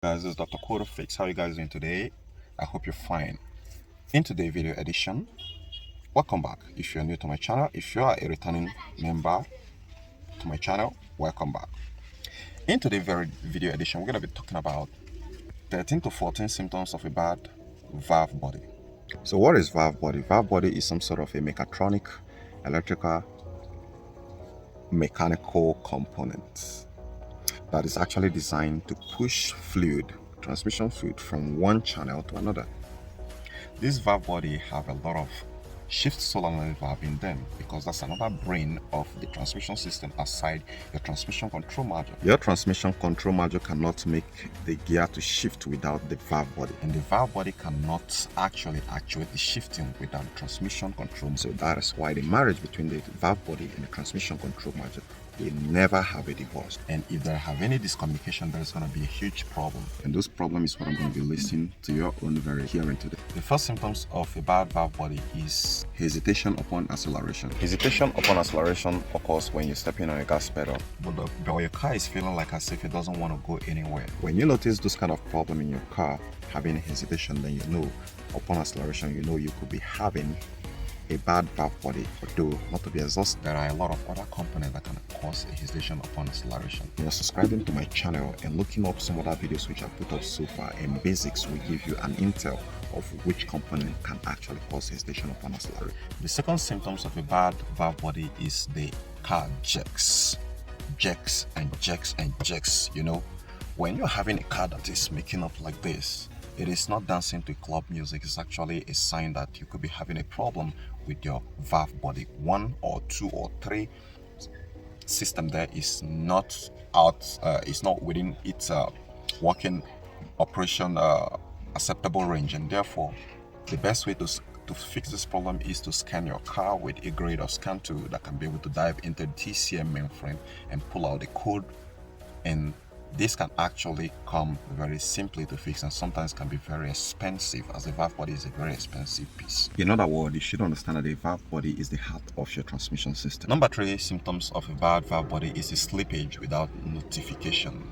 Guys, this is Dr. Kodo Fix. How are you guys doing today? I hope you're fine. In today's video edition, welcome back. If you're new to my channel, if you are a returning member to my channel, welcome back. In today's video edition, we're going to be talking about 13 to 14 symptoms of a bad valve body. So what is valve body? Valve body is some sort of a mechatronic, electrical, mechanical component that is actually designed to push fluid, transmission fluid from one channel to another. This valve body have a lot of shift solenoid valve in them because that's another brain of the transmission system aside your transmission control module. Your transmission control module cannot make the gear to shift without the valve body, and the valve body cannot actually actuate the shifting without the transmission control. So that is why the marriage between the valve body and the transmission control module will never have a divorce. And if there have any discommunication, there's going to be a huge problem. And those problems is what I'm going to be listening to your own very hearing today. The first symptoms of a bad valve body is hesitation upon acceleration. Hesitation upon acceleration occurs when you're stepping on a gas pedal, but your car is feeling like as if it doesn't want to go anywhere. When you notice this kind of problem in your car, having hesitation, then you know upon acceleration, you know you could be having a bad valve body. Although not to be exhausted, there are a lot of other components that can cause a hesitation upon acceleration. You're subscribing to my channel and looking up some other videos which I've put up so far, and basics will give you an intel of which component can actually cause hesitation upon acceleration. The second symptoms of a bad valve body is the car jerks. Jerks and jerks and jerks. You know, when you're having a car that is making up like this, it is not dancing to club music. It's actually a sign that you could be having a problem with your valve body. One or two or three system there is not is not within its working operation acceptable range, and therefore the best way to fix this problem is to scan your car with a grade of scan tool that can be able to dive into the TCM mainframe and pull out the code. And this can actually come very simply to fix, and sometimes can be very expensive, as the valve body is a very expensive piece. In other words, you should understand that the valve body is the heart of your transmission system. Number 3 symptoms of a bad valve body is a slippage without notification.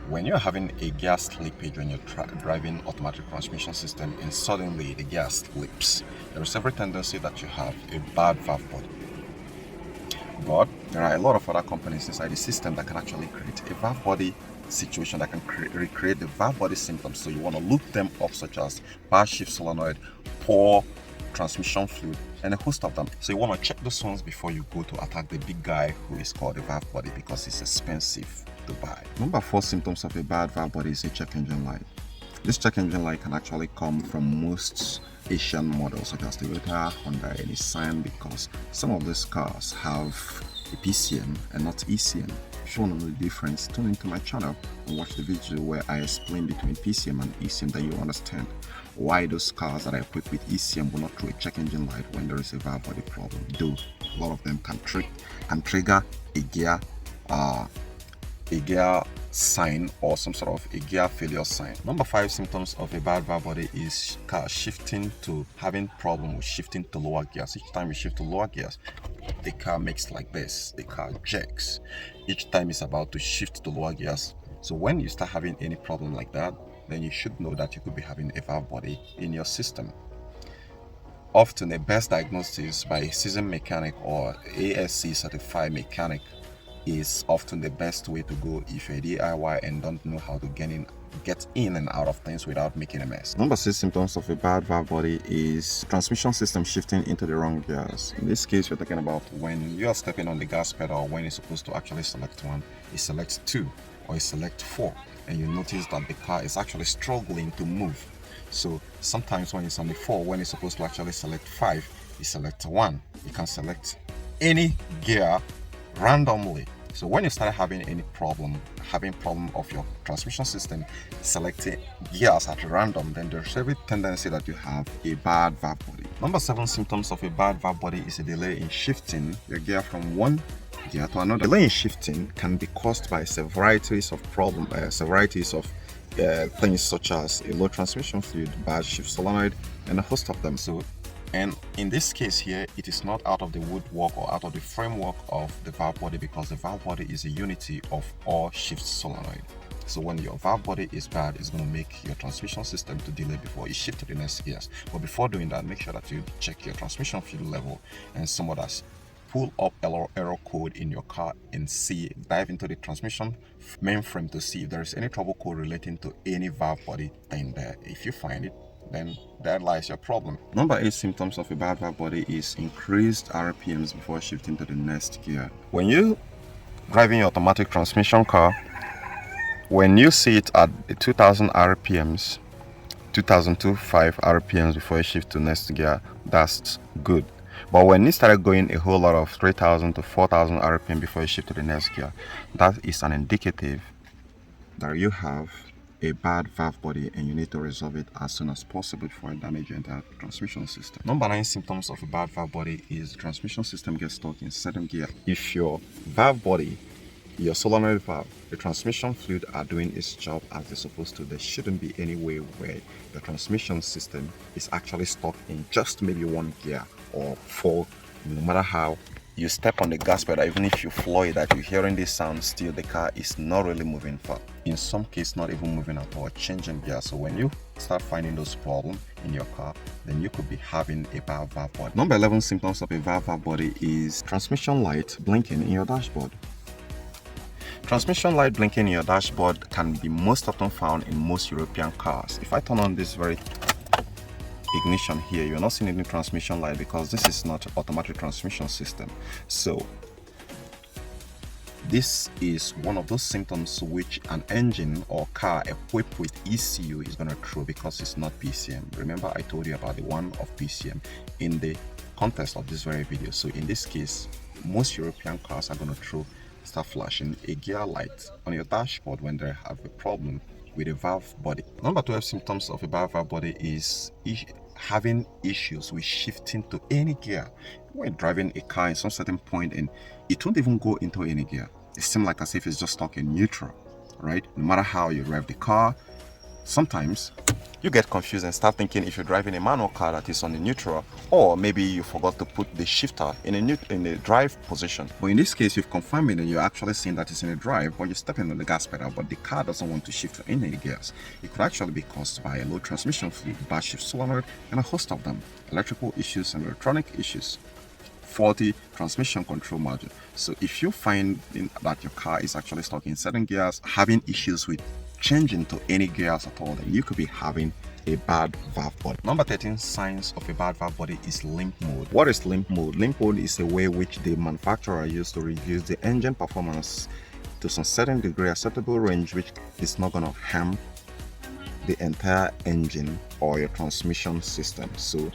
When you're having a gear slippage when you're driving automatic transmission system and suddenly the gear slips, there is every tendency that you have a bad valve body. But there are a lot of other components inside the system that can actually create a valve body situation that can recreate the valve body symptoms. So you want to look them up, such as bad shift solenoid, poor transmission fluid, and a host of them. So you want to check those ones before you go to attack the big guy who is called the valve body, because it's expensive to buy. Number 4 symptoms of a bad valve body is a check engine light. This check engine light can actually come from most Asian models such as Toyota, Honda, and Nissan, because some of these cars have a PCM and not ECM. If you want to know the difference, tune into my channel and watch the video where I explain between PCM and ECM, that you understand why those cars that are equipped with ECM will not throw a check engine light when there is a valve body problem. Though a lot of them can trigger a gear sign or some sort of a gear failure sign. Number 5 symptoms of a bad valve body is car shifting to having problem with shifting to lower gears. Each time you shift to lower gears, the car makes like this, the car jerks each time it's about to shift to lower gears. So when you start having any problem like that, then you should know that you could be having a valve body in your system. Often the best diagnosis by a seasoned mechanic or ASC certified mechanic is often the best way to go if you're a DIY and don't know how to get in and out of things without making a mess. Number 6 symptoms of a bad valve body is transmission system shifting into the wrong gears. In this case, we're talking about when you are stepping on the gas pedal, when it's supposed to actually select 1, it selects 2 or it selects 4, and you notice that the car is actually struggling to move. So sometimes when it's on the 4, when it's supposed to actually select 5, it selects 1. You can select any gear randomly. So when you start having any problem of your transmission system selecting gears at random, then there's every tendency that you have a bad valve body. Number 7 symptoms of a bad valve body is a delay in shifting your gear from one gear to another. Delay in shifting can be caused by varieties of things such as a low transmission fluid, bad shift solenoid, and a host of them. And in this case here, it is not out of the woodwork or out of the framework of the valve body, because the valve body is a unity of all shift solenoid. So when your valve body is bad, it's going to make your transmission system to delay before you shift to the next gears. But before doing that, make sure that you check your transmission fluid level and some others. Pull up error code in your car and dive into the transmission mainframe to see if there is any trouble code relating to any valve body thing there. If you find it, then there lies your problem. Number 8 symptoms of a bad valve body is increased RPMs before shifting to the next gear. When you driving your automatic transmission car, when you see it at 2000 RPMs, 2005 RPMs before you shift to next gear, that's good. But when it started going a whole lot of 3000 to 4000 RPM before you shift to the next gear, that is an indicative that you have a bad valve body and you need to resolve it as soon as possible before it damages your entire transmission system. Number 9 symptoms of a bad valve body is transmission system gets stuck in second gear. If your valve body, your solenoid valve, the transmission fluid are doing its job as they're supposed to, there shouldn't be any way where the transmission system is actually stuck in just maybe one gear or four. No matter how you step on the gas pedal, even if you floor it, that you're hearing this sound, still the car is not really moving far. In some cases, not even moving at all, changing gear. So when you start finding those problems in your car, then you could be having a bad valve body. Number 11 symptoms of a bad valve body is transmission light blinking in your dashboard. Transmission light blinking in your dashboard can be most often found in most European cars. If I turn on this very ignition here, you're not seeing any transmission light because this is not automatic transmission system. So this is one of those symptoms which an engine or car equipped with ECU is going to throw because it's not PCM. Remember I told you about the one of PCM in the context of this very video. So in this case, most European cars are going to start flashing a gear light on your dashboard when they have a problem with a valve body. Number 12 symptoms of a bad valve body is having issues with shifting to any gear. When driving a car in some certain point and it won't even go into any gear. It seems like as if it's just stuck in neutral, right? No matter how you rev the car, sometimes you get confused and start thinking if you're driving a manual car that is on the neutral, or maybe you forgot to put the shifter in a drive position. But in this case, you've confirmed it and you're actually seeing that it's in a drive, but you're stepping on the gas pedal, but the car doesn't want to shift in any gears. It could actually be caused by a low transmission fluid, bad shift solenoid, and a host of them, electrical issues and electronic issues, faulty transmission control module. So if you find that your car is actually stuck in certain gears, having issues with changing to any gears at all, then you could be having a bad valve body. Number 13 signs of a bad valve body is limp mode. What is limp mode? Limp mode is a way which the manufacturer used to reduce the engine performance to some certain degree, acceptable range, which is not going to harm the entire engine or your transmission system. So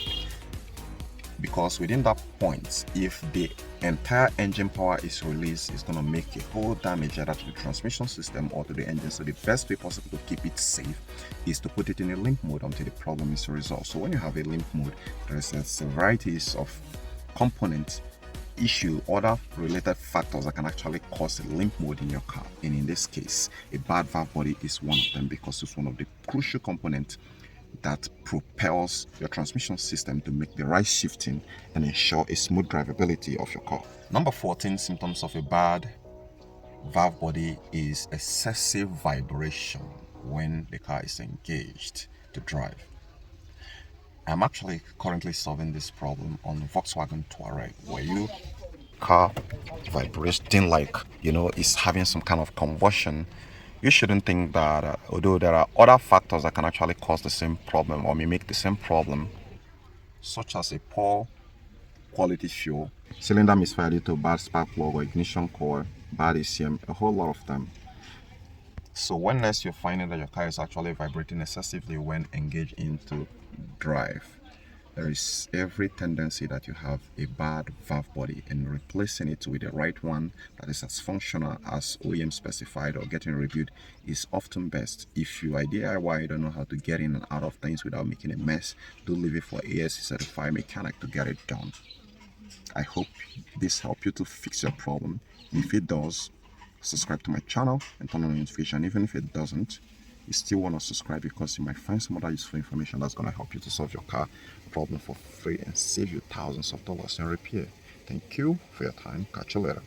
because within that point, if the entire engine power is released, it's going to make a whole damage either to the transmission system or to the engine. So the best way possible to keep it safe is to put it in a limp mode until the problem is resolved. So when you have a limp mode, there's a varieties of components, issue, other related factors that can actually cause a limp mode in your car. And in this case, a bad valve body is one of them because it's one of the crucial components that propels your transmission system to make the right shifting and ensure a smooth drivability of your car. Number 14 symptoms of a bad valve body is excessive vibration when the car is engaged to drive. I'm actually currently solving this problem on Volkswagen Touareg, where your car vibrating like, is having some kind of combustion. You shouldn't think that although there are other factors that can actually cause the same problem or mimic the same problem, such as a poor quality fuel, cylinder misfire due to bad spark plug or ignition coil, bad ACM, a whole lot of them. So when next you're finding that your car is actually vibrating excessively when engaged into drive, there is every tendency that you have a bad valve body, and replacing it with the right one that is as functional as OEM specified or getting reviewed is often best. If you are DIY, you don't know how to get in and out of things without making a mess, do leave it for ASC certified mechanic to get it done. I hope this helped you to fix your problem. If it does, subscribe to my channel and turn on the notification. Even if it doesn't, you still want to subscribe because you might find some other useful information that's going to help you to solve your car problem for free and save you thousands of dollars in repair. Thank you for your time. Catch you later.